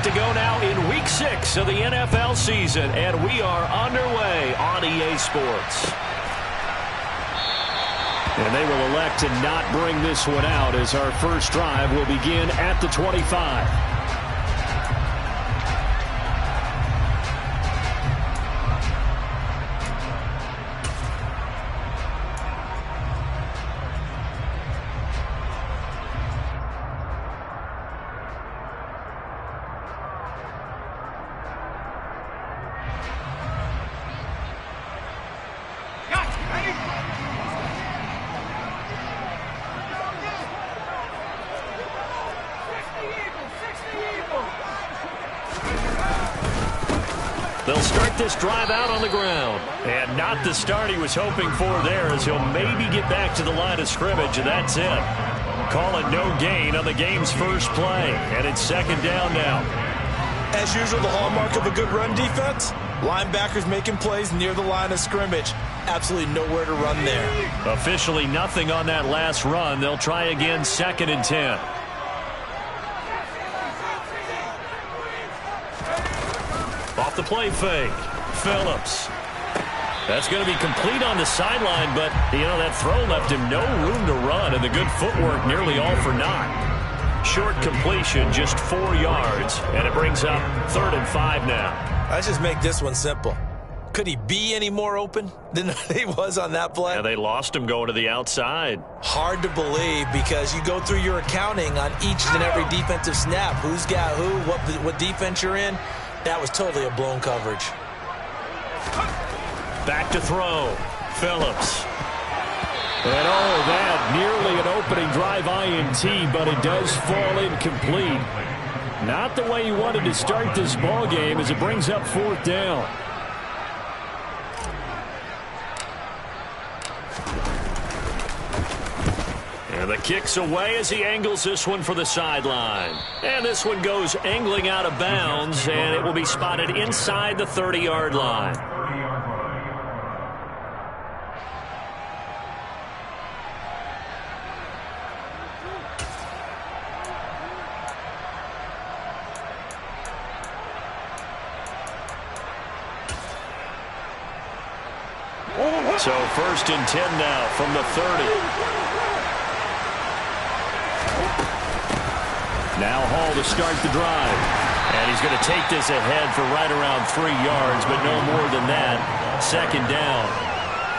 to go now in Week 6 of the NFL season, and we are underway on EA Sports. And they will elect to not bring this one out as our first drive will begin at the 25. They'll start this drive out on the ground. And not the start he was hoping for there, as he'll maybe get back to the line of scrimmage, and that's it. Call it no gain on the game's first play. And it's second down now. As usual, the hallmark of a good run defense, linebackers making plays near the line of scrimmage. Absolutely nowhere to run there. Officially nothing on that last run. They'll try again, 2nd and 10. Off the play fake. Phillips. That's going to be complete on the sideline, but, that throw left him no room to run, and the good footwork nearly all for naught. Short completion, just 4 yards, and it brings up 3rd and 5 now. Let's just make this one simple. Could he be any more open than he was on that play? Yeah, they lost him going to the outside. Hard to believe, because you go through your accounting on each and every defensive snap. Who's got who, what defense you're in. That was totally a blown coverage. Back to throw. Phillips. And that nearly an opening drive INT, but it does fall incomplete. Not the way he wanted to start this ball game, as it brings up 4th down. And the kick's away as he angles this one for the sideline. And this one goes angling out of bounds, and it will be spotted inside the 30-yard line. So 1st and 10 now from the 30. Now Hall to start the drive. And he's going to take this ahead for right around 3 yards, but no more than that. 2nd down.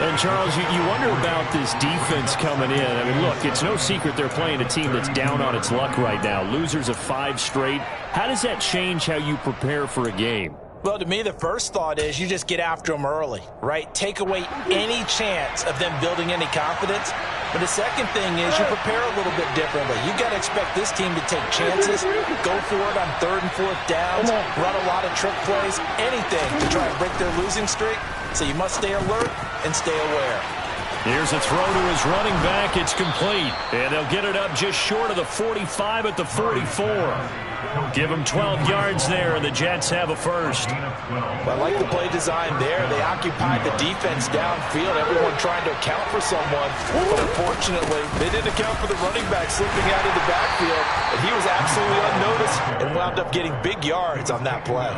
And, Charles, you wonder about this defense coming in. I mean, look, it's no secret they're playing a team that's down on its luck right now. Losers of 5 straight. How does that change how you prepare for a game? Well, to me, the first thought is you just get after them early, right? Take away any chance of them building any confidence. But the second thing is you prepare a little bit differently. You got to expect this team to take chances, go for it on 3rd and 4th downs, run a lot of trick plays, anything to try and break their losing streak. So you must stay alert and stay aware. Here's a throw to his running back. It's complete. And they'll get it up just short of the 45 at the 44. Give them 12 yards there, and the Jets have a first. Well, I like the play design there. They occupied the defense downfield, everyone trying to account for someone. But unfortunately, they didn't account for the running back slipping out of the backfield, and he was absolutely unnoticed and wound up getting big yards on that play.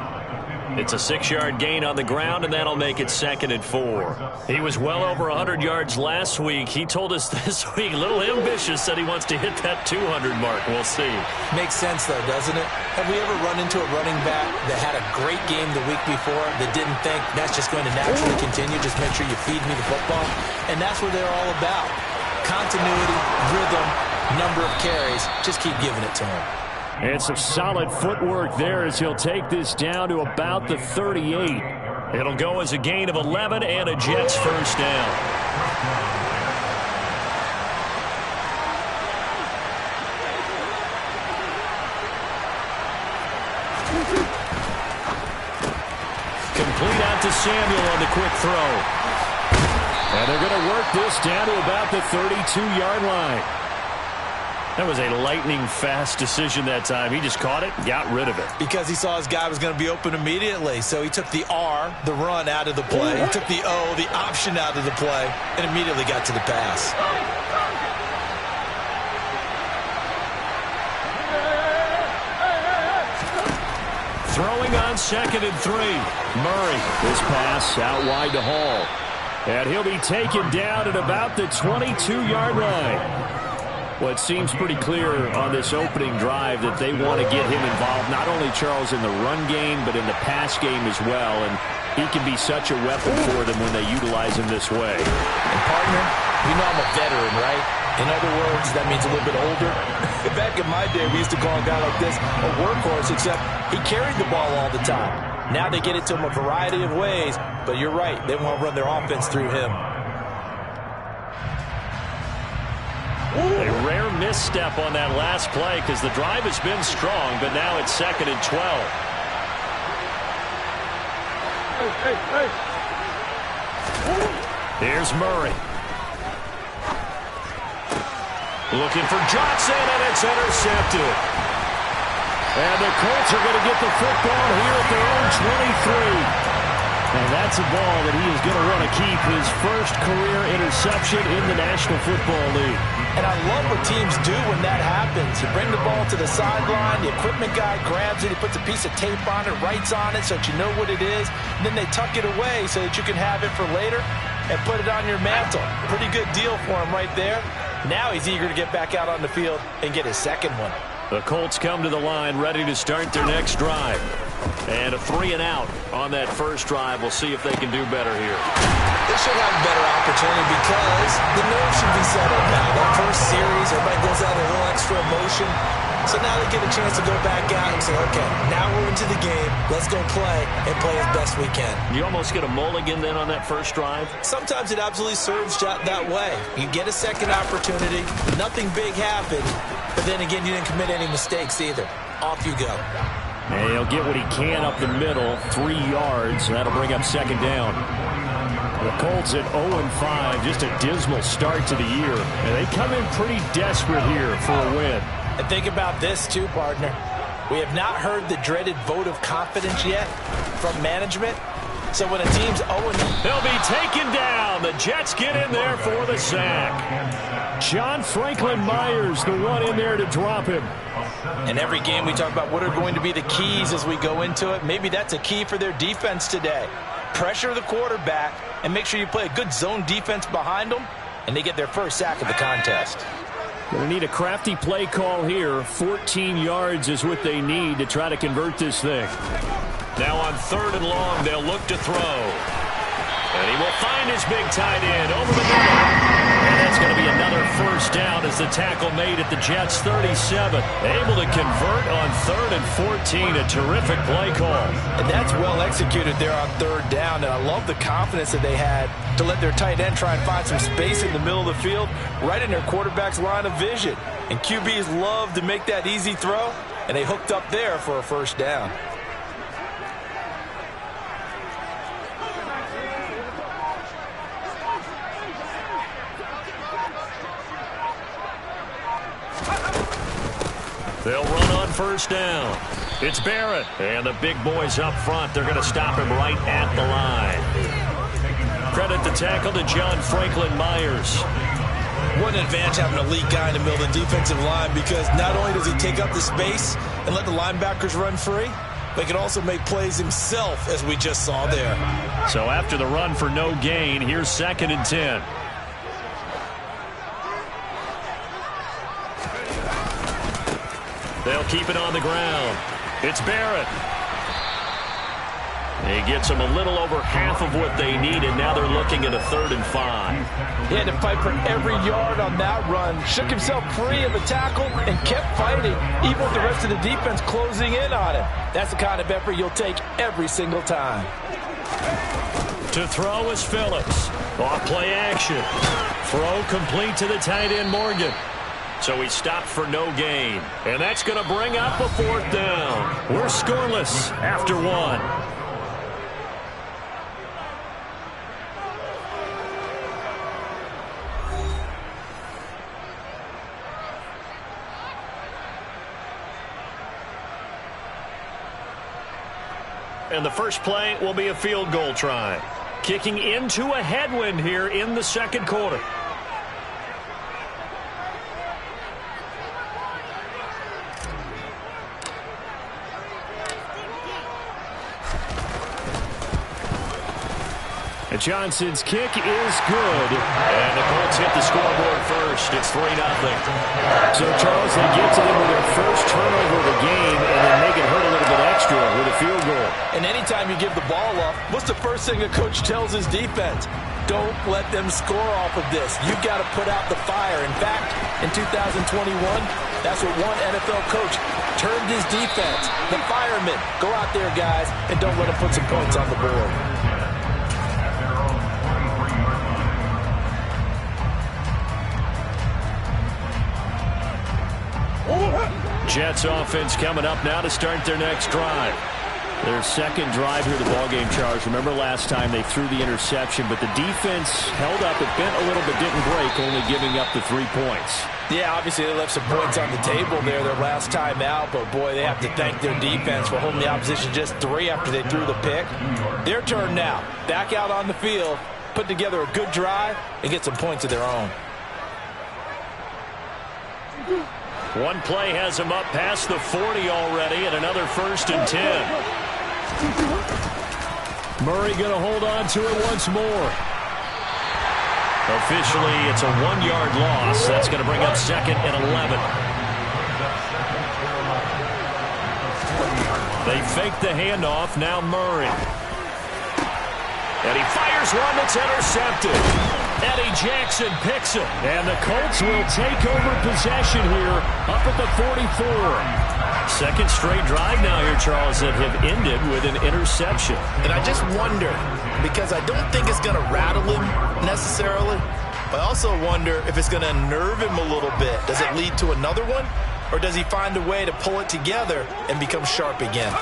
It's a 6-yard gain on the ground, and that'll make it 2nd and 4. He was well over 100 yards last week. He told us this week, a little ambitious, said he wants to hit that 200 mark. We'll see. Makes sense, though, doesn't it? Have we ever run into a running back that had a great game the week before that didn't think that's just going to naturally continue? Just make sure you feed me the football. And that's what they're all about. Continuity, rhythm, number of carries. Just keep giving it to him. And some solid footwork there as he'll take this down to about the 38. It'll go as a gain of 11 and a Jets first down. Complete out to Samuel on the quick throw. And they're going to work this down to about the 32-yard line. That was a lightning-fast decision that time. He just caught it, got rid of it. Because he saw his guy was going to be open immediately. So he took the R, the run, out of the play. He took the O, the option, out of the play, and immediately got to the pass. Throwing on 2nd and 3. Murray, this pass out wide to Hall. And he'll be taken down at about the 22-yard line. Well, it seems pretty clear on this opening drive that they want to get him involved, not only, Charles, in the run game, but in the pass game as well. And he can be such a weapon for them when they utilize him this way. And, partner, you know I'm a veteran, right? In other words, that means a little bit older. Back in my day, we used to call a guy like this a workhorse, except he carried the ball all the time. Now they get it to him a variety of ways, but you're right. They want to run their offense through him. A rare misstep on that last play because the drive has been strong, but now it's 2nd and 12. Here's Murray. Looking for Johnson, and it's intercepted. And the Colts are going to get the football here at their own 23. And that's a ball that he is going to want to keep, his first career interception in the National Football League. And I love what teams do when that happens. You bring the ball to the sideline, the equipment guy grabs it, he puts a piece of tape on it, writes on it so that you know what it is, and then they tuck it away so that you can have it for later and put it on your mantle. Pretty good deal for him right there. Now he's eager to get back out on the field and get his second one. The Colts come to the line ready to start their next drive. And a 3-and-out on that first drive. We'll see if they can do better here. They should have a better opportunity because the nerves should be settled now. That first series, everybody goes out a little extra emotion. So now they get a chance to go back out and say, okay, now we're into the game. Let's go play and play as best we can. You almost get a mulligan then on that first drive? Sometimes it absolutely serves that way. You get a second opportunity. Nothing big happened. But then again, you didn't commit any mistakes either. Off you go. And he'll get what he can up the middle, 3 yards. That'll bring up 2nd down. The Colts at 0-5, just a dismal start to the year. And they come in pretty desperate here for a win. And think about this too, partner. We have not heard the dreaded vote of confidence yet from management. So when a team's 0-, they'll be taken down. The Jets get in there for the sack. John Franklin Myers, the one in there to drop him. And every game we talk about what are going to be the keys as we go into it. Maybe that's a key for their defense today. Pressure the quarterback and make sure you play a good zone defense behind them, and they get their first sack of the contest. Going to need a crafty play call here. 14 yards is what they need to try to convert this thing. Now on 3rd and long, they'll look to throw. And he will find his big tight end over the middle. And that's going to be another first down as the tackle made at the Jets' 37. Able to convert on 3rd and 14. A terrific play call. And that's well executed there on 3rd down. And I love the confidence that they had to let their tight end try and find some space in the middle of the field, right in their quarterback's line of vision. And QBs love to make that easy throw, and they hooked up there for a first down. They'll run on 1st down. It's Barrett. And the big boys up front, they're going to stop him right at the line. Credit the tackle to John Franklin Myers. What an advantage having an elite guy in the middle of the defensive line, because not only does he take up the space and let the linebackers run free, but he can also make plays himself, as we just saw there. So after the run for no gain, here's 2nd and 10. They'll keep it on the ground. It's Barrett. He gets them a little over half of what they needed. Now they're looking at a 3rd and 5. He had to fight for every yard on that run. Shook himself free of the tackle and kept fighting, even with the rest of the defense closing in on him. That's the kind of effort you'll take every single time. To throw is Phillips. Off play action. Throw complete to the tight end Morgan. So he stopped for no gain. And that's going to bring up a 4th down. We're scoreless after 1. And the first play will be a field goal try. Kicking into a headwind here in the 2nd quarter. And Johnson's kick is good. And the Colts hit the scoreboard first. It's 3-0. So, Charles, they get to them with their first turnover of the game and then make it hurt a little bit extra with a field goal. And anytime you give the ball up, what's the first thing a coach tells his defense? Don't let them score off of this. You've got to put out the fire. In fact, in 2021, that's what one NFL coach termed his defense. The firemen. Go out there, guys, and don't let them put some points on the board. Jets offense coming up now to start their next drive. Their second drive here of the ballgame, Charles. Remember last time they threw the interception, but the defense held up. It bent a little bit, didn't break, only giving up the 3 points. Yeah, obviously they left some points on the table there their last time out, but boy, they have to thank their defense for holding the opposition just 3 after they threw the pick. Their turn now. Back out on the field, put together a good drive, and get some points of their own. One play has him up past the 40 already, and another 1st and 10. Murray going to hold on to it once more. Officially, it's a 1-yard loss. That's going to bring up 2nd and 11. They fake the handoff. Now Murray. And he fires one that's intercepted. Eddie Jackson picks it. And the Colts will take over possession here up at the 44. Second straight drive now here, Charles, that have ended with an interception. And I just wonder, because I don't think it's going to rattle him necessarily, but I also wonder if it's going to unnerve him a little bit. Does it lead to another one? Or does he find a way to pull it together and become sharp again?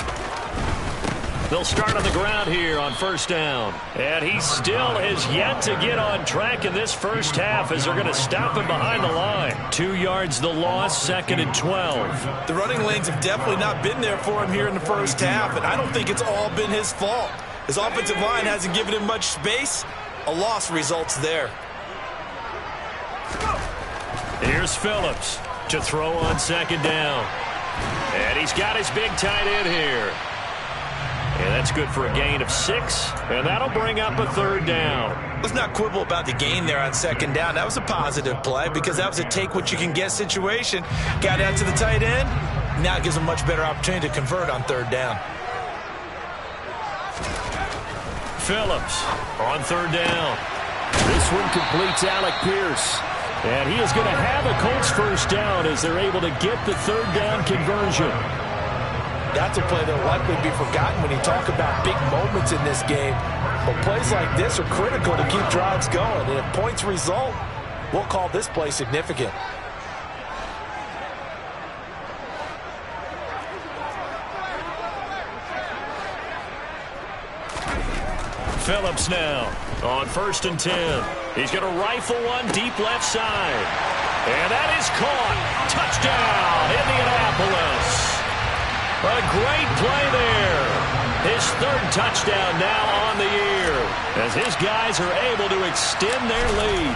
They'll start on the ground here on 1st down. And he still has yet to get on track in this first half as they're going to stop him behind the line. 2 yards the loss, 2nd and 12. The running lanes have definitely not been there for him here in the first half, and I don't think it's all been his fault. His offensive line hasn't given him much space. A loss results there. Here's Phillips to throw on 2nd down. And he's got his big tight end here. And that's good for a gain of 6. And that'll bring up a 3rd down. Let's not quibble about the gain there on 2nd down. That was a positive play because that was a take-what-you-can-get situation. Got out to the tight end. Now it gives him a much better opportunity to convert on 3rd down. Phillips on 3rd down. This one completes Alec Pierce. And he is going to have a Colts 1st down as they're able to get the 3rd down conversion. That's a play that will likely be forgotten when you talk about big moments in this game. But plays like this are critical to keep drives going. And if points result, we'll call this play significant. Phillips now on 1st and 10. He's going to rifle one deep left side. And that is caught. Touchdown, Indianapolis. A great play there. His 3rd touchdown now on the year as his guys are able to extend their lead.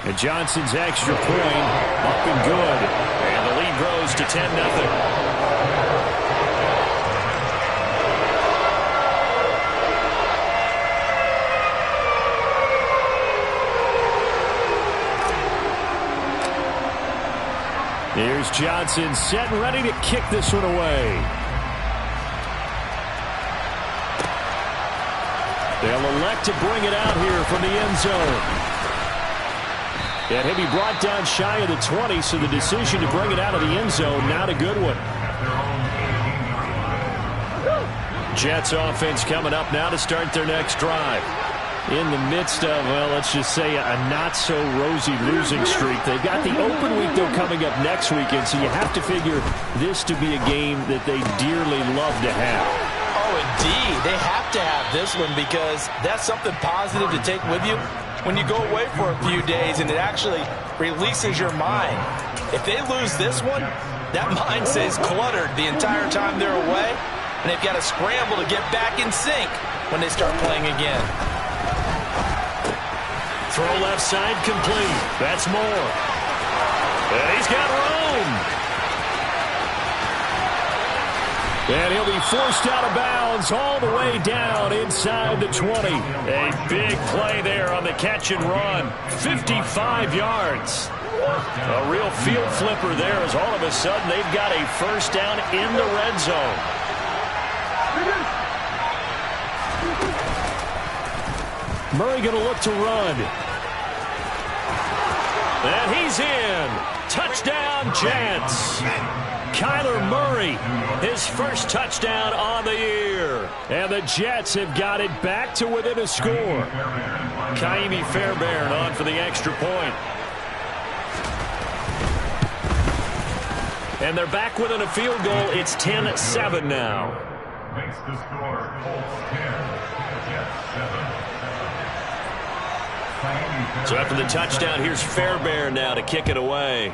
And Johnson's extra point up and good. And the lead grows to 10-0. Here's Johnson set and ready to kick this one away. They'll elect to bring it out here from the end zone. And he'll be brought down shy of the 20, so the decision to bring it out of the end zone, not a good one. Jets offense coming up now to start their next drive. In the midst of, well, let's just say a not-so-rosy losing streak. They've got the open week, though, coming up next weekend, so you have to figure this to be a game that they dearly love to have. Oh, indeed. They have to have this one because that's something positive to take with you when you go away for a few days, and it actually releases your mind. If they lose this one, that mind stays cluttered the entire time they're away, and they've got to scramble to get back in sync when they start playing again. Throw left side complete. That's Moore. And he's got room. And he'll be forced out of bounds all the way down inside the 20. A big play there on the catch and run. 55 yards. A real field flipper there as all of a sudden they've got a first down in the red zone. Murray going to look to run. And he's in. Touchdown, Jets. Kyler Murray, his first touchdown on the year. And the Jets have got it back to within a score. Kaimi Fairbairn on for the extra point. And they're back within a field goal. It's 10-7 now. Makes the score Colts 10, Jets 7. So after the touchdown, here's Fairbairn now to kick it away.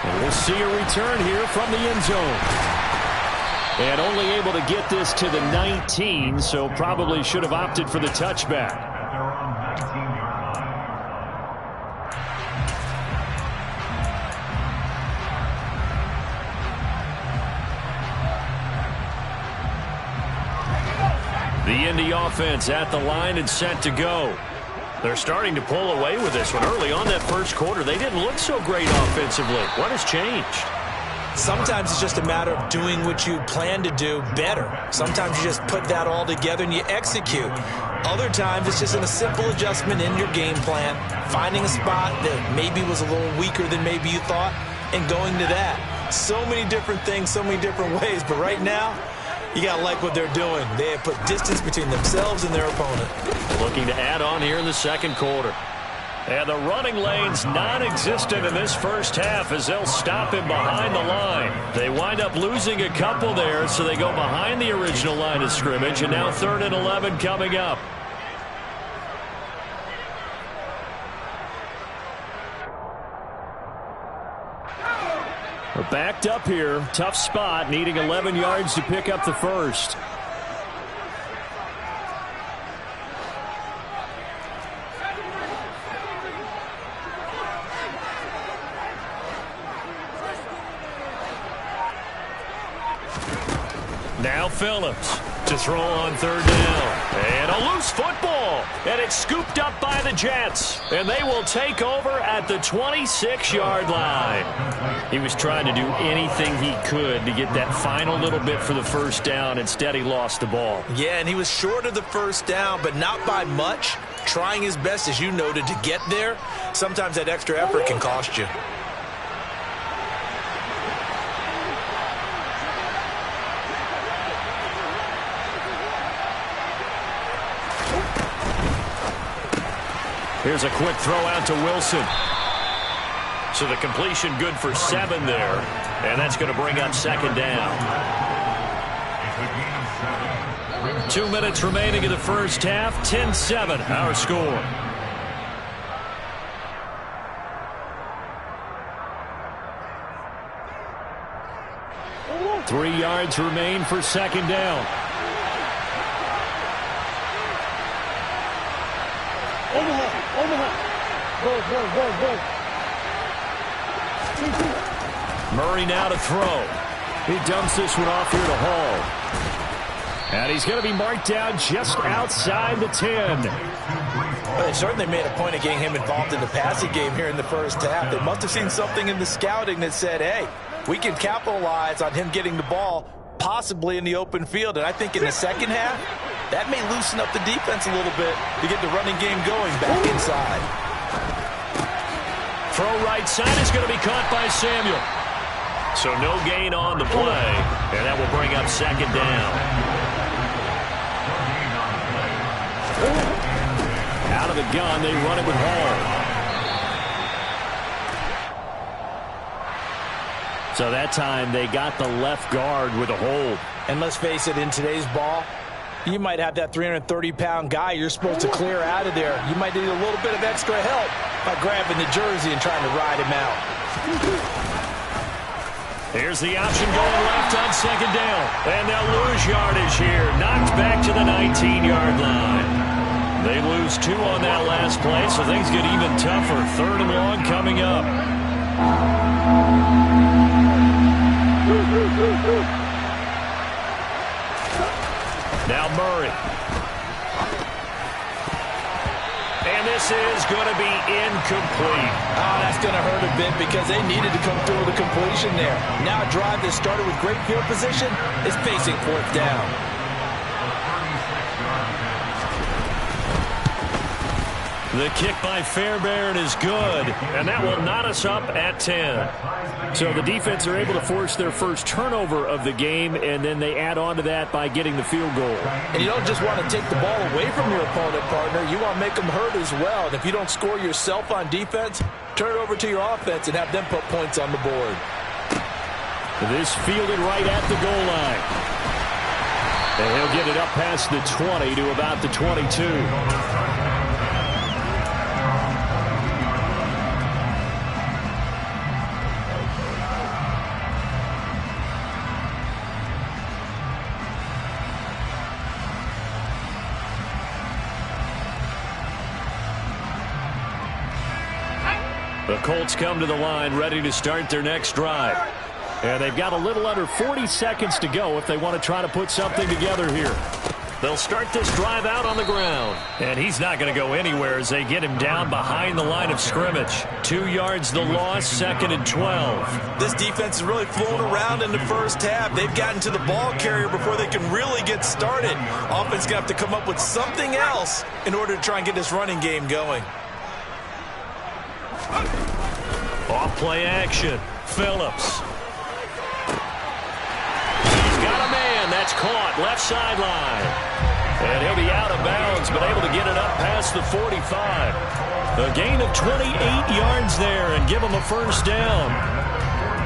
And we'll see a return here from the end zone. And only able to get this to the 19, so probably should have opted for the touchback. At their own 19-yard line. The Indy offense at the line and set to go. They're starting to pull away with this one. Early on that first quarter, they didn't look so great offensively. What has changed? Sometimes it's just a matter of doing what you plan to do better. Sometimes you just put that all together and you execute. Other times it's just a simple adjustment in your game plan, finding a spot that maybe was a little weaker than maybe you thought, and going to that. So many different things, so many different ways, but right now, you got to like what they're doing. They have put distance between themselves and their opponent. Looking to add on here in the second quarter. And the running lane's non-existent in this first half as they'll stop him behind the line. They wind up losing a couple there, so they go behind the original line of scrimmage, and now 3rd and 11 coming up. We're backed up here. Tough spot, needing 11 yards to pick up the first. Now Phillips to throw on 3rd down. And a loose football. And it's scooped up by the Jets. And they will take over at the 26-yard line. He was trying to do anything he could to get that final little bit for the first down. Instead, he lost the ball. Yeah, and he was short of the first down, but not by much. Trying his best, as you noted, to get there. Sometimes that extra effort can cost you. Here's a quick throw out to Wilson. So the completion good for 7 there. And that's going to bring up 2nd down. 2 minutes remaining in the first half. 10-7, our score. Three yards remain for 2nd down. Murray now to throw. He dumps this one off here to Hall. And he's going to be marked down just outside the 10. Well, they certainly made a point of getting him involved in the passing game here in the first half. They must have seen something in the scouting that said, hey, we can capitalize on him getting the ball possibly in the open field. And I think in the second half, that may loosen up the defense a little bit to get the running game going back inside. Throw right side is going to be caught by Samuel. So no gain on the play, and that will bring up 2nd down. Out of the gun, they run it with Hall. So that time they got the left guard with a hold. And let's face it, in today's ball, you might have that 330-pound guy you're supposed to clear out of there. You might need a little bit of extra help by grabbing the jersey and trying to ride him out. Here's the option going left on 2nd down. And they'll lose yardage here. Knocked back to the 19-yard line. They lose 2 on that last play, so things get even tougher. 3rd and long coming up. Now Murray. And this is going to be incomplete. Oh, that's going to hurt a bit because they needed to come through with a completion there. Now a drive that started with great field position is facing fourth down. The kick by Fairbairn is good, and that will knot us up at 10. So the defense are able to force their first turnover of the game, and then they add on to that by getting the field goal. And you don't just want to take the ball away from your opponent, partner. You want to make them hurt as well. And if you don't score yourself on defense, turn it over to your offense and have them put points on the board. This fielded right at the goal line. And he'll get it up past the 20 to about the 22. The Colts come to the line ready to start their next drive. And they've got a little under 40 seconds to go if they want to try to put something together here. They'll start this drive out on the ground. And he's not going to go anywhere as they get him down behind the line of scrimmage. 2 yards the loss, 2nd and 12. This defense is really flown around in the first half. They've gotten to the ball carrier before they can really get started. Offense going to have to come up with something else in order to try and get this running game going. Off play action. Phillips. He's got a man. That's caught. Left sideline. And he'll be out of bounds, but able to get it up past the 45. A gain of 28 yards there and give him a first down.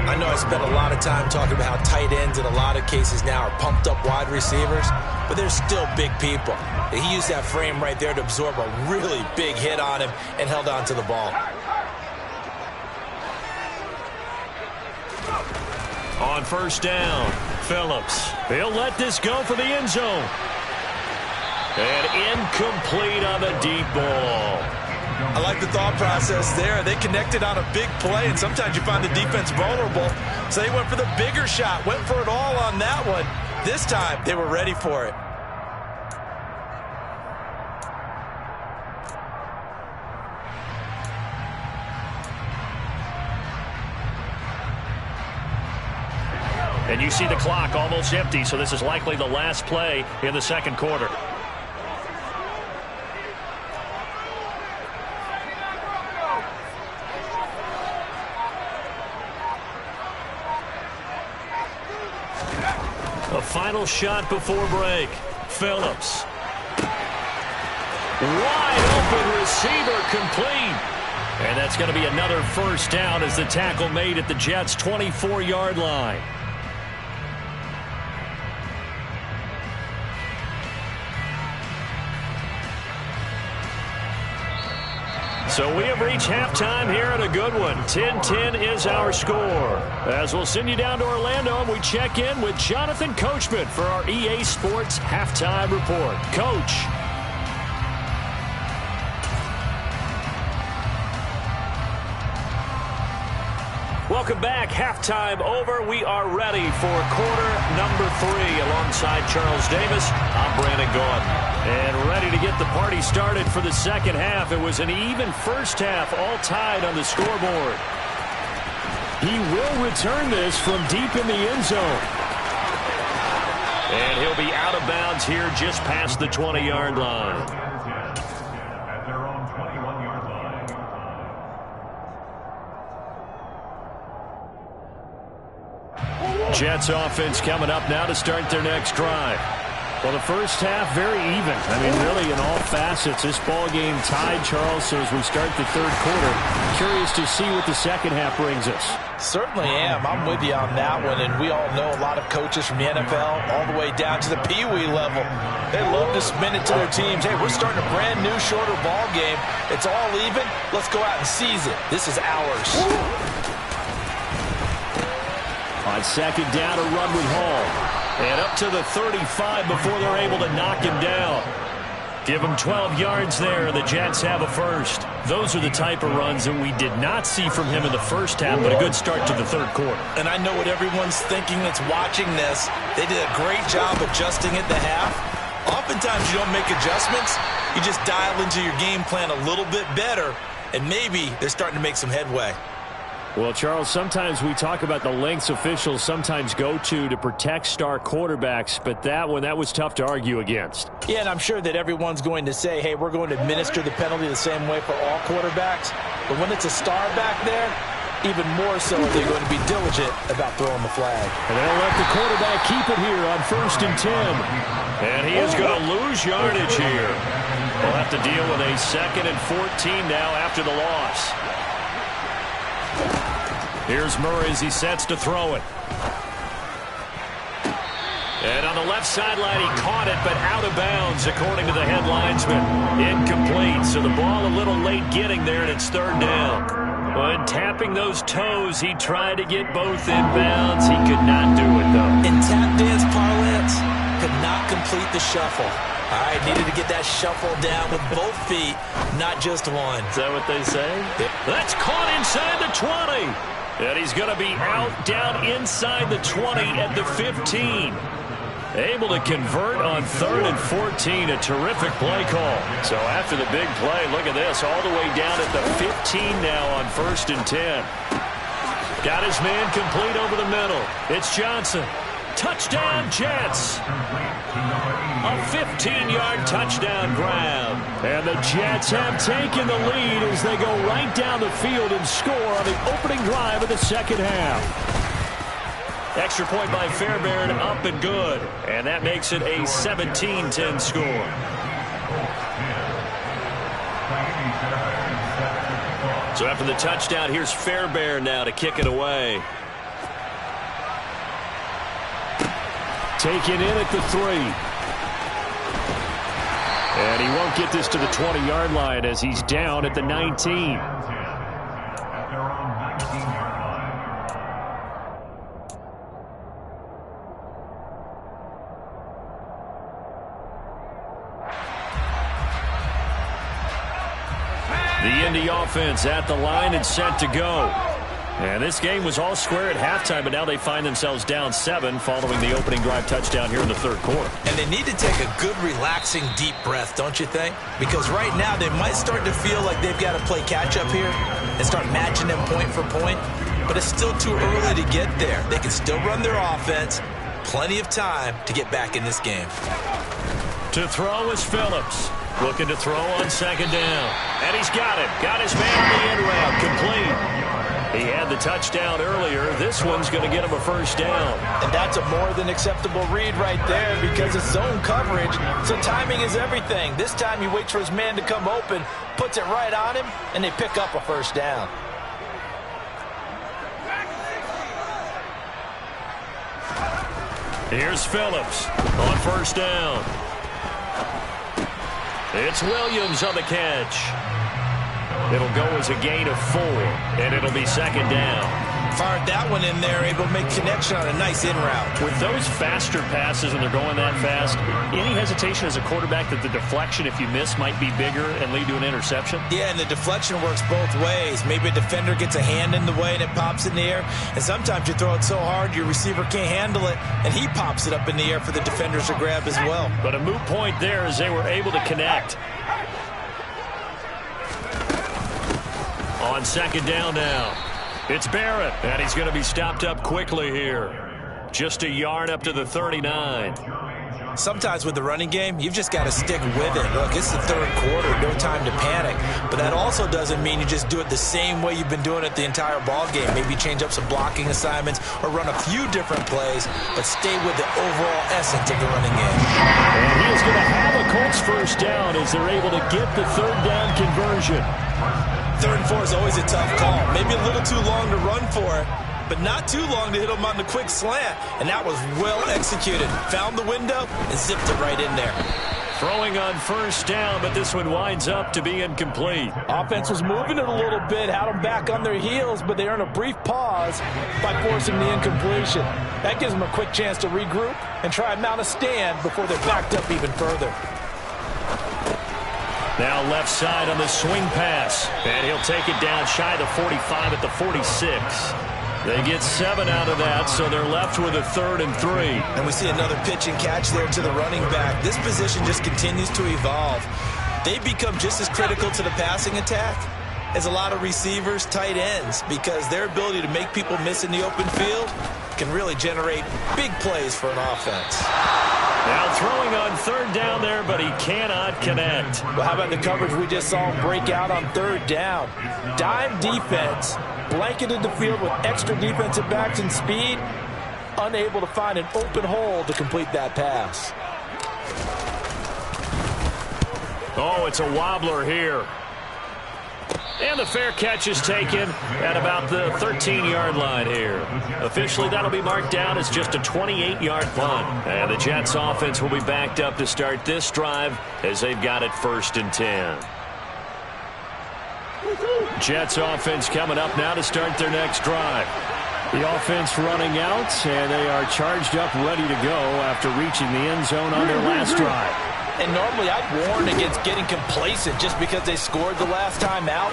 I know I spent a lot of time talking about how tight ends in a lot of cases now are pumped up wide receivers, but they're still big people. He used that frame right there to absorb a really big hit on him and held on to the ball. On first down, Phillips. He'll let this go for the end zone. And incomplete on the deep ball. I like the thought process there. They connected on a big play, and sometimes you find the defense vulnerable. So they went for the bigger shot, went for it all on that one. This time, they were ready for it. And you see the clock almost empty, so this is likely the last play in the second quarter. A final shot before break. Phillips. Wide open receiver complete. And that's going to be another first down as the tackle made at the Jets' 24-yard line. So we have reached halftime here at a good one. 10-10 is our score. As we'll send you down to Orlando, and we check in with Jonathan Coachman for our EA Sports Halftime Report. Coach. Welcome back. Halftime over. We are ready for quarter number 3 alongside Charles Davis. I'm Brandon Gaudin. And ready to get the party started for the second half. It was an even first half, all tied on the scoreboard. He will return this from deep in the end zone. And he'll be out of bounds here just past the 20-yard line. Jets offense coming up now to start their next drive. Well, the first half, very even. I mean, really, in all facets, this ball game tied, Charles. So as we start the third quarter, curious to see what the second half brings us. Certainly am. I'm with you on that one. And we all know a lot of coaches from the NFL all the way down to the Pee-wee level. They love to spin it to their teams. Hey, we're starting a brand new, shorter ball game. It's all even. Let's go out and seize it. This is ours. On second down, a run with Hall. And up to the 35 before they're able to knock him down. Give them 12 yards there. The Jets have a first. Those are the type of runs that we did not see from him in the first half, but a good start to the third quarter. And I know what everyone's thinking that's watching this. They did a great job adjusting at the half. Oftentimes you don't make adjustments. You just dial into your game plan a little bit better, and maybe they're starting to make some headway. Well, Charles, sometimes we talk about the lengths officials sometimes go to protect star quarterbacks, but that was tough to argue against. Yeah, and I'm sure that everyone's going to say, hey, we're going to administer the penalty the same way for all quarterbacks. But when it's a star back there, even more so are they going to be diligent about throwing the flag. And they'll let the quarterback keep it here on 1st and 10. And he is going to lose yardage here. They'll have to deal with a 2nd and 14 now after the loss. Here's Murray as he sets to throw it. And on the left sideline, he caught it, but out of bounds, according to the head linesman. Incomplete, so the ball a little late getting there, and it's 3rd down. When tapping those toes, he tried to get both inbounds. He could not do it, though. In tap dance parlance, could not complete the shuffle. All right, needed to get that shuffle down with both feet, not just one. Is that what they say? Yeah. That's caught inside the 20. And he's going to be out down inside the 20 at the 15. Able to convert on 3rd and 14. A terrific play call. So after the big play, look at this. All the way down at the 15 now on 1st and 10. Got his man complete over the middle. It's Johnson. Touchdown, Jets. A 15-yard touchdown grab. And the Jets have taken the lead as they go right down the field and score on the opening drive of the second half. Extra point by Fairbairn, up and good. And that makes it a 17-10 score. So after the touchdown, here's Fairbairn now to kick it away. Taken in at the 3. And he won't get this to the 20-yard line as he's down at the 19. The Indy offense at the line and set to go. And this game was all square at halftime, but now they find themselves down 7 following the opening drive touchdown here in the third quarter. And they need to take a good, relaxing, deep breath, don't you think? Because right now they might start to feel like they've got to play catch-up here and start matching them point for point. But it's still too early to get there. They can still run their offense. Plenty of time to get back in this game. To throw is Phillips. Looking to throw on 2nd down. And he's got it. Got his man on the end route. Complete. He had the touchdown earlier. This one's going to get him a 1st down. And that's a more than acceptable read right there because it's zone coverage, so timing is everything. This time he waits for his man to come open, puts it right on him, and they pick up a 1st down. Here's Phillips on 1st down. It's Williams on the catch. It'll go as a gain of 4, and it'll be 2nd down. Fired that one in there, able to make connection on a nice in route. With those faster passes and they're going that fast, any hesitation as a quarterback that the deflection, if you miss, might be bigger and lead to an interception? Yeah, and the deflection works both ways. Maybe a defender gets a hand in the way and it pops in the air, and sometimes you throw it so hard your receiver can't handle it, and he pops it up in the air for the defenders to grab as well. But a moot point there as they were able to connect. On 2nd down now. It's Barrett, and he's going to be stopped up quickly here. Just a yard up to the 39. Sometimes with the running game, you've just got to stick with it. Look, it's the third quarter, no time to panic. But that also doesn't mean you just do it the same way you've been doing it the entire ball game. Maybe change up some blocking assignments or run a few different plays, but stay with the overall essence of the running game. And he is going to have a Colts 1st down as they're able to get the 3rd down conversion. 3rd and 4 is always a tough call. Maybe a little too long to run for it, but not too long to hit him on the quick slant. And that was well executed. Found the window and zipped it right in there. Throwing on 1st down, but this one winds up to be incomplete. Offense was moving it a little bit, had them back on their heels, but they earned a brief pause by forcing the incompletion. That gives them a quick chance to regroup and try and mount a stand before they're backed up even further. Now left side on the swing pass. And he'll take it down shy of the 45 at the 46. They get 7 out of that, so they're left with a 3rd and 3. And we see another pitch and catch there to the running back. This position just continues to evolve. They become just as critical to the passing attack as a lot of receivers, tight ends, because their ability to make people miss in the open field can really generate big plays for an offense. Now throwing on 3rd down there, but he cannot connect. Well, how about the coverage we just saw him break out on 3rd down? Dime defense, blanketed the field with extra defensive backs and speed, unable to find an open hole to complete that pass. Oh, it's a wobbler here. And the fair catch is taken at about the 13-yard line here. Officially, that'll be marked down as just a 28-yard punt. And the Jets offense will be backed up to start this drive as they've got it 1st and 10. Jets offense coming up now to start their next drive. The offense running out, and they are charged up, ready to go after reaching the end zone on their last drive. And normally I'd warn against getting complacent just because they scored the last time out.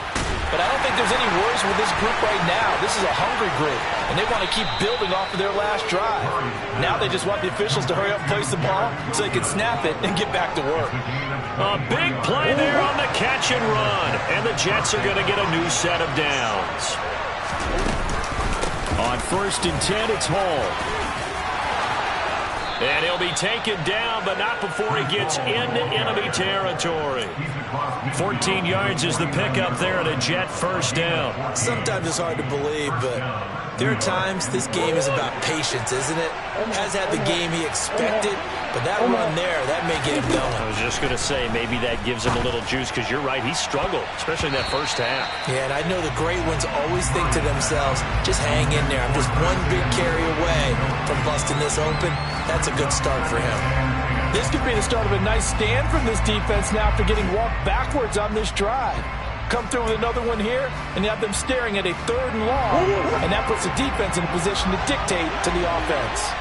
But I don't think there's any worries with this group right now. This is a hungry group, and they want to keep building off of their last drive. Now they just want the officials to hurry up and place the ball so they can snap it and get back to work. A big play there on the catch and run. And the Jets are going to get a new set of downs. On 1st and 10, it's Hall. And he'll be taken down, but not before he gets into enemy territory. 14 yards is the pickup there at a Jet 1st down. Sometimes it's hard to believe, but there are times this game is about patience, isn't it? Has had the game he expected, but that run there, that may get him going. I was just going to say, maybe that gives him a little juice, because you're right, he struggled, especially in that 1st half. Yeah, and I know the great ones always think to themselves, just hang in there. I'm just one big carry away from busting this open. That's a good start for him. This could be the start of a nice stand from this defense now after getting walked backwards on this drive. Come through with another one here, and you have them staring at a 3rd and long, and that puts the defense in a position to dictate to the offense.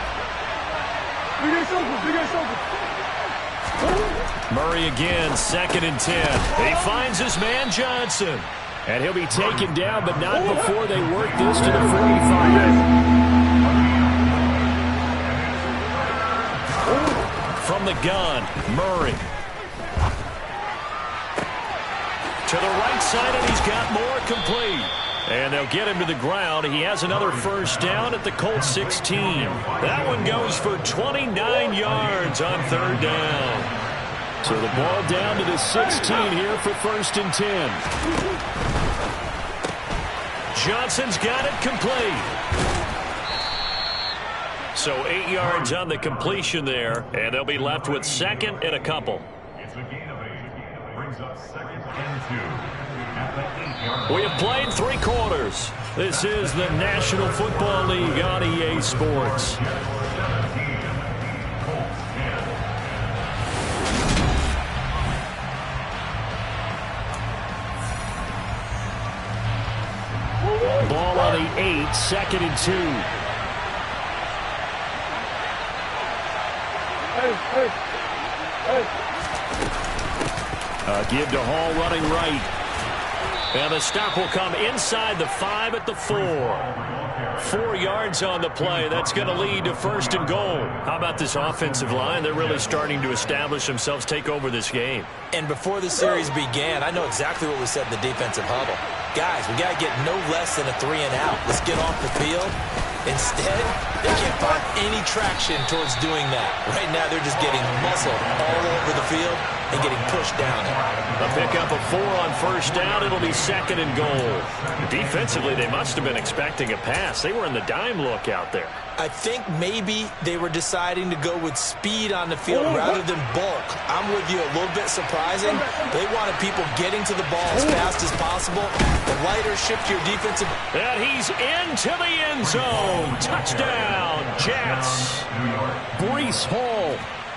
Murray again, 2nd and 10. He finds his man Johnson, and he'll be taken down, but not before they work this to the 45. From the gun, Murray. To the right side, and he's got more complete. And they'll get him to the ground. He has another 1st down at the Colts 16. That one goes for 29 yards on 3rd down. So the ball down to the 16 here for 1st and 10. Johnson's got it complete. So 8 yards on the completion there, and they'll be left with 2nd and a couple. It's a gain of 8. Brings up 2nd and 2. At the 8-yard line. We have played 3 quarters. This is the National Football League on EA Sports. Ball on the 8, 2nd and 2. Give to Hall running right. And the stop will come inside the 5 at the 4. 4 yards on the play. That's going to lead to 1st and goal. How about this offensive line? They're really starting to establish themselves, take over this game. And before the series began, I know exactly what we said in the defensive huddle. Guys, we got to get no less than a 3 and out. Let's get off the field. Instead, they can't find any traction towards doing that. Right now, they're just getting muscled all over the field and getting pushed down. A pickup of 4 on 1st down. It'll be 2nd and goal. Defensively, they must have been expecting a pass. They were in the dime look out there. I think maybe they were deciding to go with speed on the field rather than bulk. I'm with you, a little bit surprising. They wanted people getting to the ball as fast as possible. The lighter shift to your defensive. And he's into the end zone. Touchdown, Jets. Breece Hall,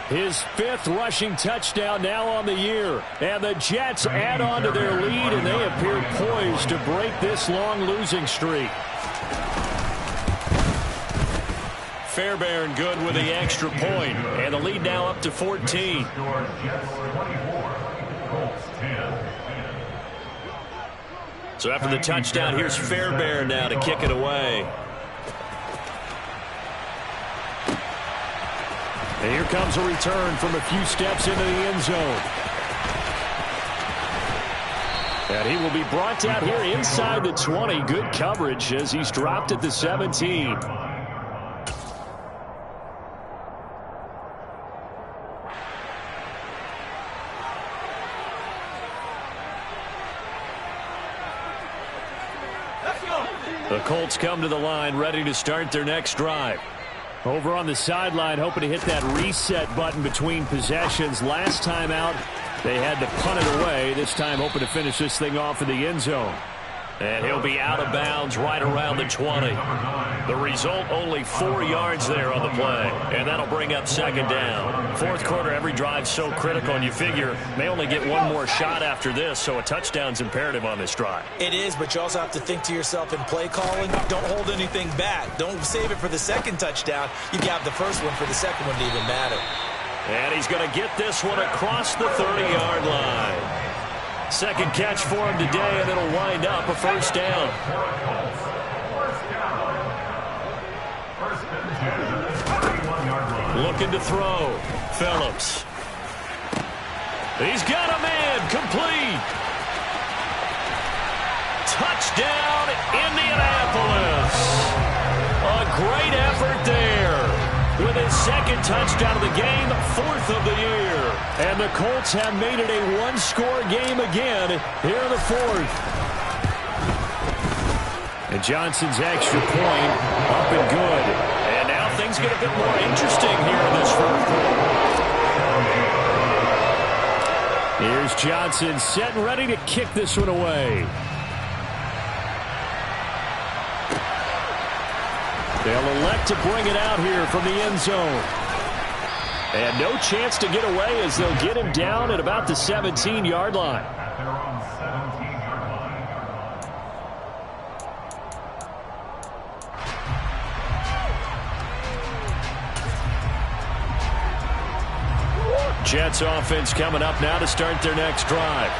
his 5th rushing touchdown now on the year. And the Jets add on to their lead, and they appear poised to break this long losing streak. Fairbairn good with the extra point, and the lead now up to 14. Jets 24, Colts 10. So after the touchdown, here's Fairbairn now to kick it away. And here comes a return from a few steps into the end zone. And he will be brought down here inside the 20. Good coverage as he's dropped at the 17. The Colts come to the line ready to start their next drive. Over on the sideline, hoping to hit that reset button between possessions. Last time out, they had to punt it away. This time, hoping to finish this thing off in the end zone. And he'll be out of bounds right around the 20. The result, only 4 yards there on the play. And that'll bring up second down. Fourth quarter, every drive's so critical, and you figure may only get one more shot after this, so a touchdown's imperative on this drive. It is, but you also have to think to yourself in play calling, don't hold anything back. Don't save it for the second touchdown. You can have the first one for the second one to even matter. And he's going to get this one across the 30-yard line. Second catch for him today, and it'll wind up a first down. Looking to throw. Phillips. He's got a man. Complete. Touchdown, Indianapolis. A great effort there. With his second touchdown of the game, fourth of the year. And the Colts have made it a one-score game again here in the fourth. And Johnson's extra point up and good. And now things get a bit more interesting here in this fourth quarter. Here's Johnson set and ready to kick this one away. They'll elect to bring it out here from the end zone. And no chance to get away as they'll get him down at about the 17-yard line. At their own 17-yard line. Jets offense coming up now to start their next drive.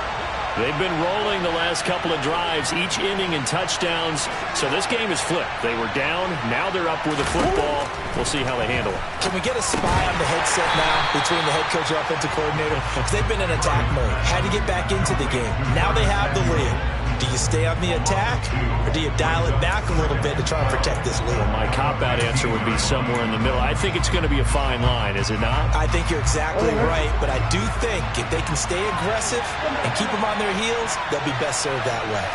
They've been rolling the last couple of drives, each ending in touchdowns. So this game is flipped. They were down. Now they're up with the football. We'll see how they handle it. Can we get a spy on the headset now between the head coach and offensive coordinator? Because they've been in attack mode. Had to get back into the game. Now they have the lead. Do you stay on the attack, or do you dial it back a little bit to try and protect this lead? Well, my cop-out answer would be somewhere in the middle. I think it's going to be a fine line, is it not? I think you're exactly right, but I do think if they can stay aggressive and keep them on their heels, they'll be best served that way.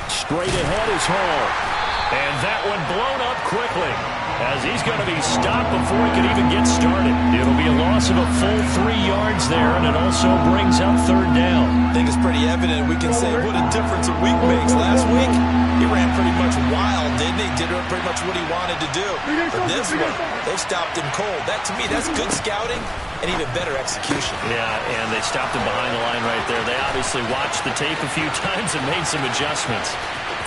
Straight ahead is Hall. And that one blown up quickly as he's going to be stopped before he can even get started. It'll be a loss of a full 3 yards there, and it also brings up third down. I think it's pretty evident. We can say what a difference a week makes. Last week, he ran pretty much wild, didn't he? Did pretty much what he wanted to do. But this one, they stopped him cold. That, to me, that's good scouting and even better execution. Yeah, and they stopped him behind the line right there. They obviously watched the tape a few times and made some adjustments.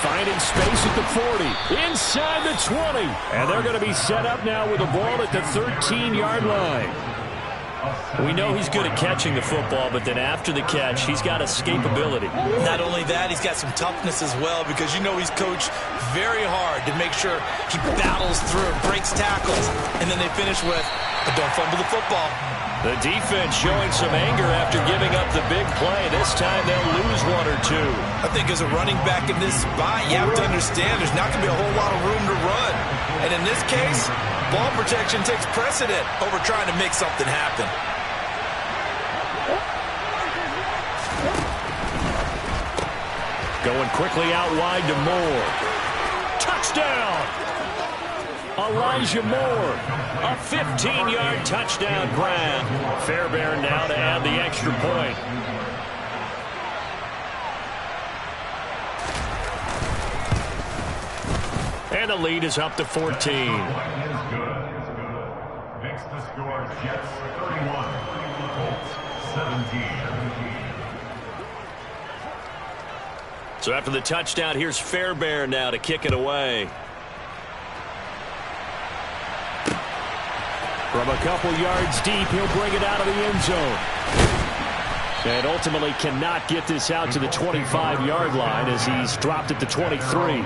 Finding space at the 40, inside the 20. And they're going to be set up now with the ball at the 13-yard line. We know he's good at catching the football, but then after the catch, he's got escapability. Not only that, he's got some toughness as well, because you know he's coached very hard to make sure he battles through, breaks tackles, and then they finish with, but don't fumble the football. The defense showing some anger after giving up the big play. This time they'll lose one or two. I think as a running back in this spot, you have to understand there's not going to be a whole lot of room to run. And in this case, ball protection takes precedent over trying to make something happen. Going quickly out wide to Moore. Touchdown! Elijah Moore, a 15-yard touchdown grab. Fairbairn now to add the extra point. And the lead is up to 14. Makes the score Jets 31, Colts 17. So after the touchdown, here's Fairbairn now to kick it away. From a couple yards deep, he'll bring it out of the end zone. And ultimately cannot get this out to the 25-yard line as he's dropped at the 23.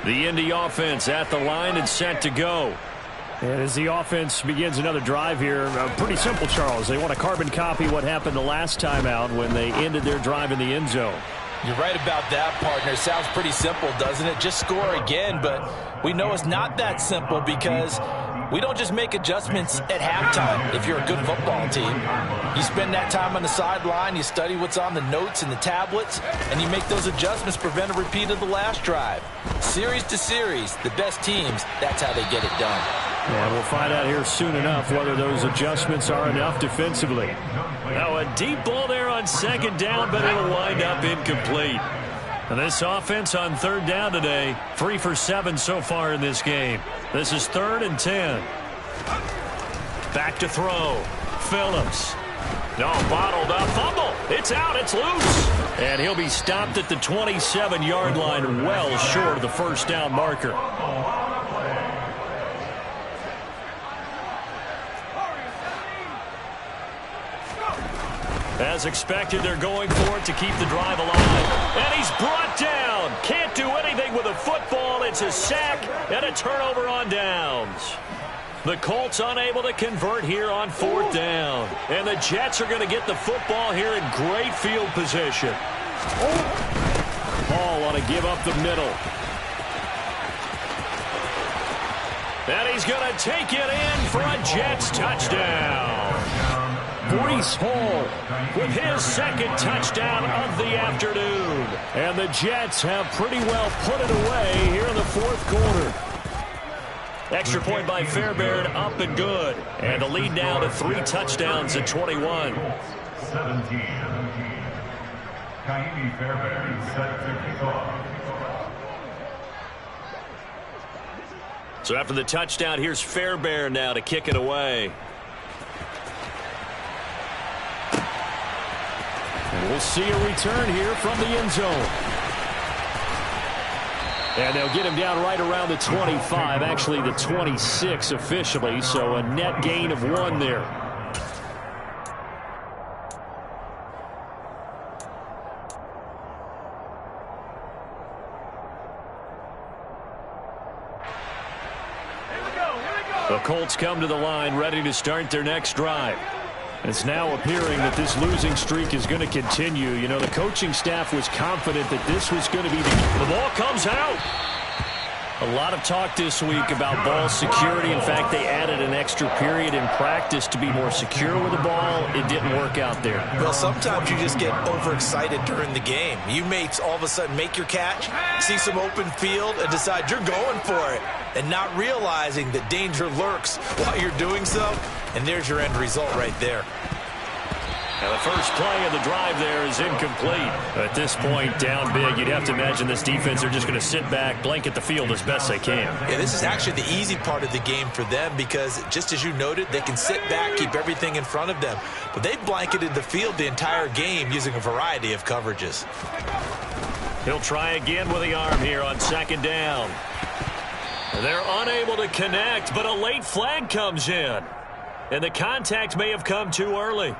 The Indy offense at the line and set to go. And as the offense begins another drive here, pretty simple, Charles. They want to carbon copy what happened the last time out when they ended their drive in the end zone. You're right about that, partner. Sounds pretty simple, doesn't it? Just score again, but we know it's not that simple because we don't just make adjustments at halftime if you're a good football team. You spend that time on the sideline, you study what's on the notes and the tablets, and you make those adjustments, prevent a repeat of the last drive. Series to series, the best teams, that's how they get it done. Yeah, we'll find out here soon enough whether those adjustments are enough defensively. Now a deep ball there on second down, but it'll wind up incomplete. And this offense on third down today, 3 for 7 so far in this game. This is 3rd and 10. Back to throw. Phillips. No, bottled up. Fumble. It's out. It's loose. And he'll be stopped at the 27-yard line, well short of the first down marker. As expected, they're going for it to keep the drive alive. And he's brought down. Can't do anything with a football. It's a sack and a turnover on downs. The Colts unable to convert here on 4th down. And the Jets are going to get the football here in great field position. Hall want to give up the middle. And he's going to take it in for a Jets touchdown. Breece Hall with his second touchdown of the afternoon. And the Jets have pretty well put it away here in the 4th quarter. Extra point by Fairbairn, up and good. And the lead now to 3 touchdowns at 21. 17. Kaimi Fairbairn set to kick off. So after the touchdown, here's Fairbairn now to kick it away. And we'll see a return here from the end zone. And they'll get him down right around the 25, actually the 26 officially, so a net gain of 1 there. The Colts come to the line ready to start their next drive. It's now appearing that this losing streak is going to continue. You know, the coaching staff was confident that this was going to be the ball comes out. A lot of talk this week about ball security. In fact, they added an extra period in practice to be more secure with the ball. It didn't work out there. Well, sometimes you just get overexcited during the game. You may all of a sudden make your catch, see some open field, and decide you're going for it, and not realizing that danger lurks while you're doing so. And there's your end result right there. And the first play of the drive there is incomplete. At this point, down big, you'd have to imagine this defense are just going to sit back, blanket the field as best they can. Yeah, this is actually the easy part of the game for them because, just as you noted, they can sit back, keep everything in front of them. But they've blanketed the field the entire game using a variety of coverages. He'll try again with the arm here on second down. They're unable to connect, but a late flag comes in. And the contact may have come too early.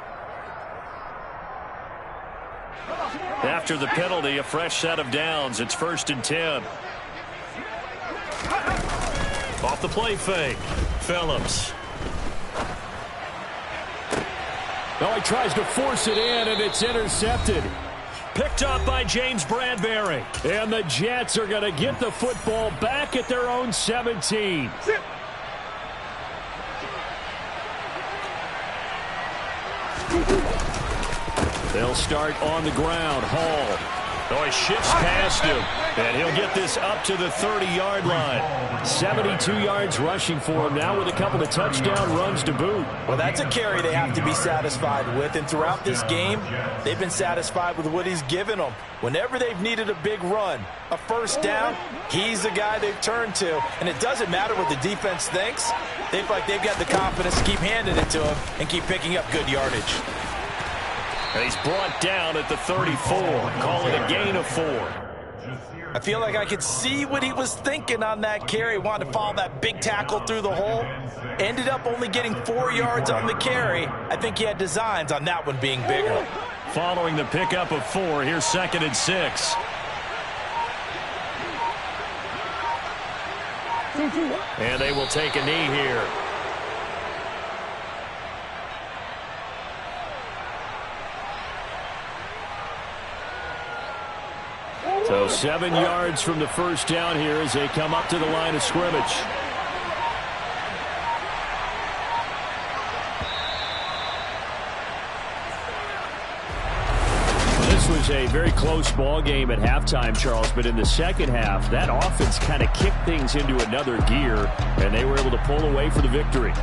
After the penalty, a fresh set of downs. It's 1st and 10. Off the play fake. Phillips. Oh, he tries to force it in, and it's intercepted. Picked up by James Bradbury. And the Jets are going to get the football back at their own 17. They'll start on the ground. Hall. Oh, he shifts past him. And he'll get this up to the 30-yard line. 72 yards rushing for him now with a couple of touchdown runs to boot. Well, that's a carry they have to be satisfied with. And throughout this game, they've been satisfied with what he's given them. Whenever they've needed a big run, a first down, he's the guy they've turned to. And it doesn't matter what the defense thinks. They feel like they've got the confidence to keep handing it to him and keep picking up good yardage. And he's brought down at the 34. Call it a gain of 4. I feel like I could see what he was thinking on that carry. Wanted to follow that big tackle through the hole. Ended up only getting 4 yards on the carry. I think he had designs on that one being bigger. Following the pickup of 4, here's 2nd and 6. And they will take a knee here. So 7 yards from the first down here as they come up to the line of scrimmage. This was a very close ball game at halftime, Charles, but in the second half, that offense kind of kicked things into another gear, and they were able to pull away for the victory.